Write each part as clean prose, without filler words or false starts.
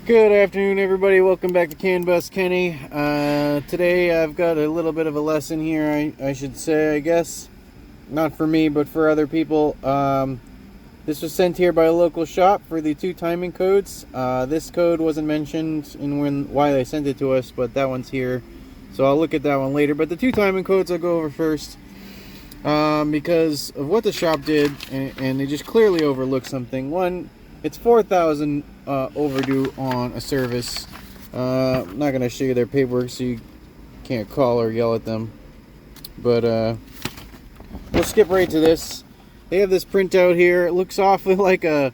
Good afternoon, everybody. Welcome back to CAN Bus Kenny. Today I've got a little bit of a lesson here, I should say, I guess. Not for me, but for other people. This was sent here by a local shop for the 2 timing codes. This code wasn't mentioned in why they sent it to us, but that one's here. So I'll look at that one later. But the 2 timing codes I'll go over first. Because of what the shop did, and they just clearly overlooked something. One, it's $4,000 overdue on a service. I'm not going to show you their paperwork so you can't call or yell at them. But we'll skip right to this. They have this printout here. It looks awfully like a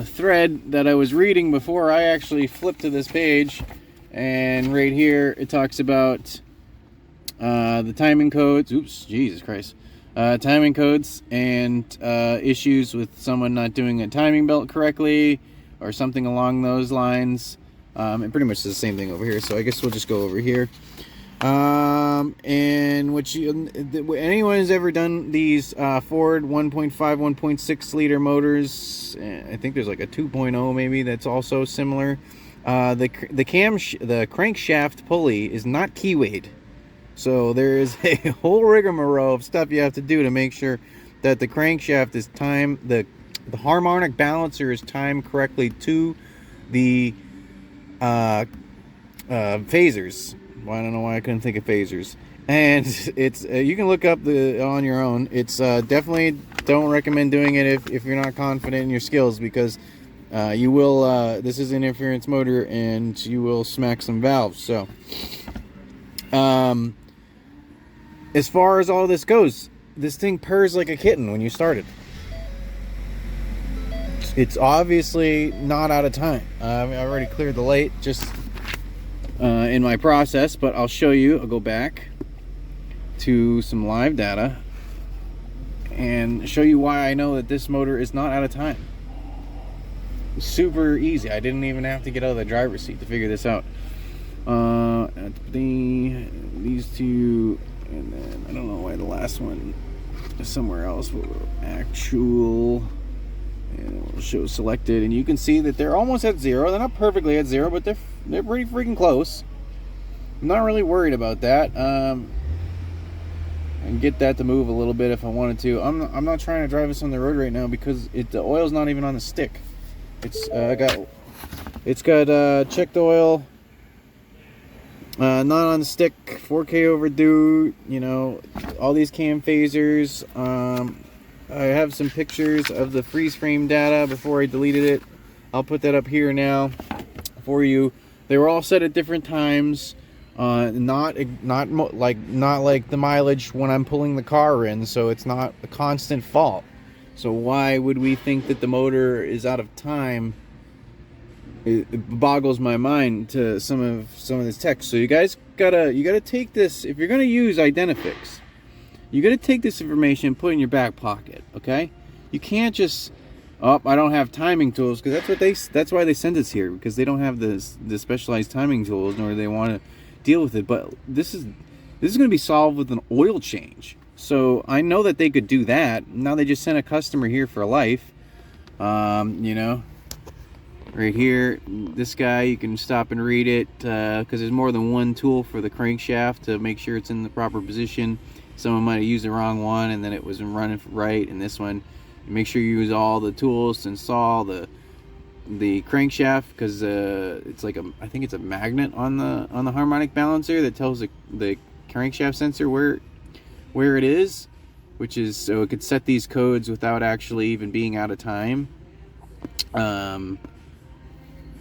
thread that I was reading before I actually flipped to this page. And right here it talks about the timing codes. Oops, Jesus Christ. Timing codes and issues with someone not doing a timing belt correctly or something along those lines. And pretty much the same thing over here, so I guess we'll just go over here. And what anyone who's ever done these Ford 1.5, 1.6 liter motors, I think there's like a 2.0 maybe that's also similar. The crankshaft pulley is not keywayed. So there is a whole rigmarole of stuff you have to do to make sure that the crankshaft is timed, the harmonic balancer is timed correctly to the phasers. Well, I don't know why I couldn't think of phasers. And it's you can look up on your own. It's definitely don't recommend doing it if you're not confident in your skills, because you will. This is an interference motor, and you will smack some valves. So. As far as all this goes, this thing purrs like a kitten when you start it. It's obviously not out of time. I already cleared the light just in my process, but I'll show you. I'll go back to some live data and show you why I know that this motor is not out of time. It's super easy. I didn't even have to get out of the driver's seat to figure this out. These two, and then I don't know why the last one is somewhere else. We'll go actual, and we'll show selected, and you can see that they're almost at 0. They're not perfectly at 0, but they're pretty freaking close. I'm not really worried about that. I can get that to move a little bit if I wanted to. I'm not trying to drive this on the road right now because the oil's not even on the stick. It's got checked oil. Not on the stick, 4K overdue, you know, all these cam phasers. I have some pictures of the freeze frame data before I deleted it. I'll put that up here now for you. They were all set at different times, not like the mileage when I'm pulling the car in, so it's not a constant fault. So why would we think that the motor is out of time? It boggles my mind to some of this text. So you guys gotta take this. If you're gonna use Identifix, you gotta take this information and put it in your back pocket. Okay, you can't just I don't have timing tools, because that's why they send us here, because they don't have the specialized timing tools, nor do they want to deal with it. But this is gonna be solved with an oil change. So I know that they could do that. Now they just sent a customer here for life. You know. Right here, this guy, you can stop and read it, because there's more than one tool for the crankshaft to make sure it's in the proper position. Someone might have used the wrong one and then it wasn't running right. And this one, you make sure you use all the tools to install the crankshaft, because it's like I think it's a magnet on the harmonic balancer that tells the crankshaft sensor where it is, which is so it could set these codes without actually even being out of time.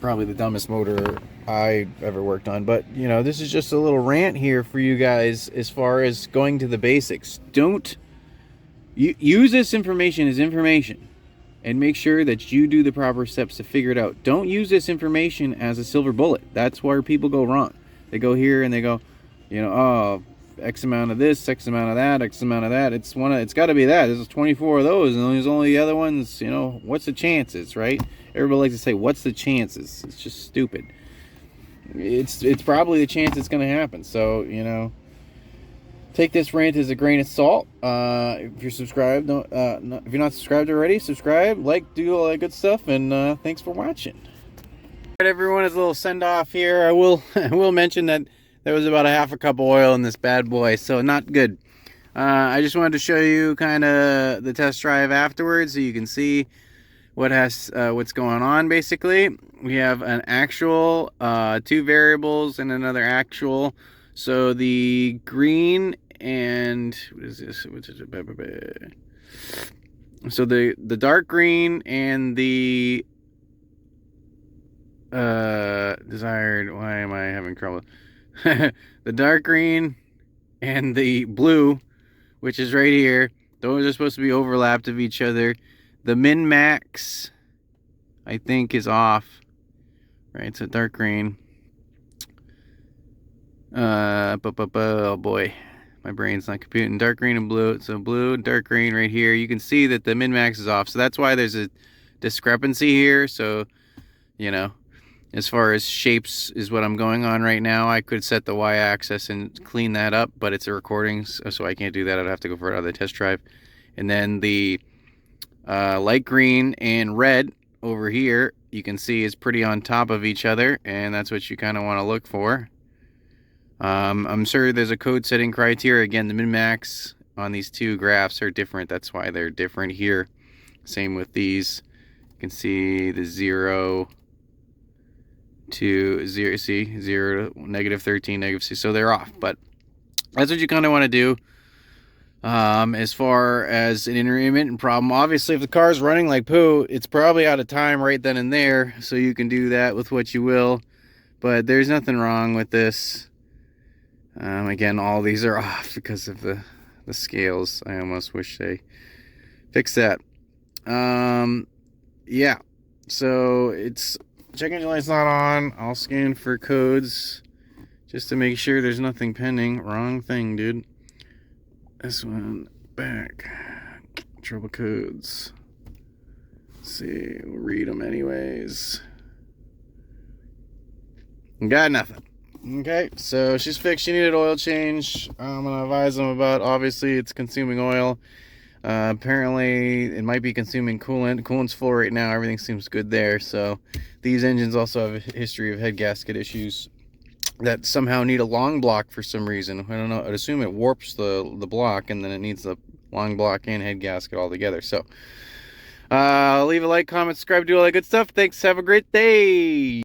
Probably the dumbest motor I ever worked on, but you know, this is just a little rant here for you guys as far as going to the basics. Don't use this information as information, and make sure that you do the proper steps to figure it out. Don't use this information as a silver bullet. That's where people go wrong. They go here and they go, you know, oh, X amount of this, X amount of that, X amount of that. It's got to be that. There's 24 of those, and there's only the other ones. You know, what's the chances, right? Everybody likes to say, what's the chances? It's just stupid. It's probably the chance it's going to happen. So, you know, take this rant as a grain of salt. If you're subscribed, if you're not subscribed already, subscribe, like, do all that good stuff, and thanks for watching. Alright everyone, as a little send off here, I will mention that there was about a half a cup of oil in this bad boy, so not good. I just wanted to show you kind of the test drive afterwards so you can see what's going on. Basically, we have an actual, 2 variables and another actual. So the green and what is this? So the dark green and the desired, why am I having trouble? The dark green and the blue, which is right here, those are supposed to be overlapped of each other. The min max, I think, is off. Right, so dark green. Oh boy, my brain's not computing. Dark green and blue. So blue, dark green right here. You can see that the min max is off. So that's why there's a discrepancy here. So, you know, as far as shapes is what I'm going on right now. I could set the y-axis and clean that up, but it's a recording, so I can't do that. I'd have to go for another test drive. And then the light green and red over here, you can see is pretty on top of each other, and that's what you kind of want to look for. I'm sure there's a code setting criteria. Again, the min-max on these 2 graphs are different. That's why they're different here. Same with these. You can see the 0 to 0, see, 0 to -13, -6, so they're off. But that's what you kind of want to do. As far as an intermittent problem, obviously if the car's running like poo, it's probably out of time right then and there, so you can do that with what you will, but there's nothing wrong with this. Again, all these are off because of the scales. I almost wish they fixed that. Yeah, so it's check engine light's not on. I'll scan for codes just to make sure there's nothing pending. Wrong thing, dude. This one back. Trouble codes. Let's see, we'll read them anyways. Got nothing. Okay, so she's fixed. She needed oil change. I'm gonna advise them about, obviously it's consuming oil. Apparently it might be consuming coolant. Coolant's full right now. Everything seems good there. So these engines also have a history of head gasket issues that somehow need a long block for some reason. I don't know. I'd assume it warps the block, and then it needs the long block and head gasket all together. So leave a like, comment, subscribe, do all that good stuff. Thanks. Have a great day.